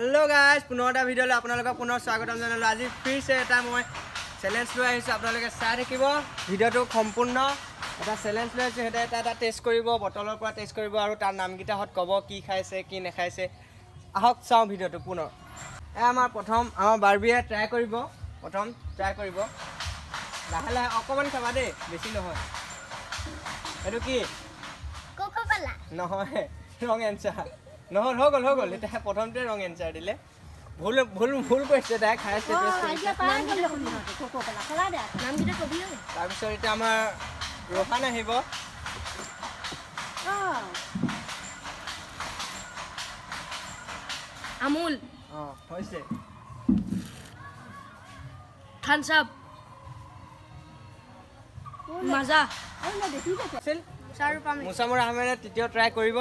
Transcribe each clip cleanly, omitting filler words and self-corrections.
Hello guys पुनः এটা ভিডিওলৈ আপোনালোকক পুনৰ স্বাগতম জনালোঁ। আজি ফিৰছে এটা মই চেলেঞ্জ লৈ আহিছোঁ। আপোনালোকে চাই থাকিব ভিডিওটো সম্পূৰ্ণ। এটা চেলেঞ্জ লৈ আহিছোঁ, এটা এটা টেষ্ট কৰিব, বটলৰ পৰা টেষ্ট কৰিব আৰু তাৰ নামকেইটাহঁত ক'ব কি খাইছে কি নাখাইছে। আহক চাওঁ ভিডিওটো পুনৰ। আমাৰ প্ৰথম আমাৰ বাৰ্বিয়ে ট্ৰাই কৰিব, প্ৰথম ট্ৰাই কৰিব। লাহে লাহে অকণমান খাবা দেই, বেছি নহয়। এইটো কি কোকোকোলা নহয়, ৰং এনচাৰ নহ'ল, হৈ গ'ল। এতিয়া প্ৰথমতে ৰং এনচাৰ দিলে, ভুল কৰিছে, তাই খাইছে টেষ্ট কৰিছে। তাৰপিছত এতিয়া আমাৰ ৰোহান আহিব। আমুল অঁ হৈছে থামছ আপ মাজা আছিল। চাৰু পামি মুছামুৰ আহমেদে তৃতীয় ট্ৰাই কৰিব।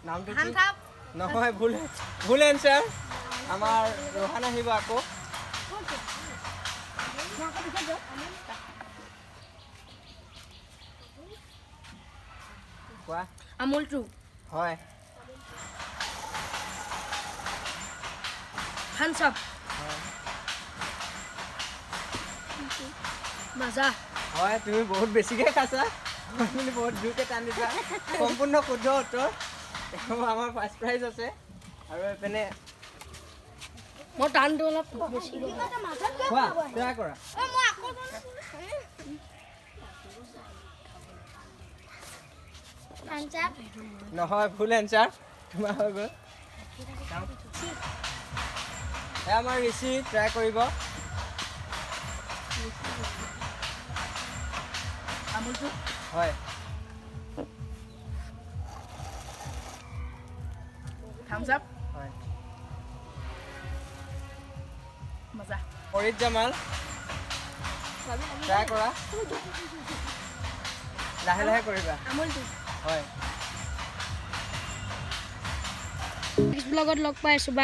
নামটো কি নহয়, ভুল এনচাৰ। আমাৰ ৰোহান আহিব আকৌ। কোৱা আমুলটো হয় থামছ আপ মাজা হয়, তুমি বহুত বেছিকৈ খাইছা, তুমি বহুত জোৰকৈ টান দিছা। সম্পূৰ্ণ শুদ্ধ উত্তৰ। আমাৰ ফাৰ্ষ্ট প্ৰাইজ আছে। আৰু এইপিনে মই টানটো অলপ বেছি খোৱা ট্ৰাই কৰা। নহয়, ভুল এনচাৰ তোমাৰ হৈ গ'ল। আমাৰ ঋষি ট্ৰাই কৰিব। আমুলটো হয় থামছ আপ হয় মাজা ফৰিদ জামাল ট্ৰাই কৰা, লাহে লাহে কৰিবা। আমুলটো হয় নেক্সট ব্লগত লগ পাই আছোঁ, বাই।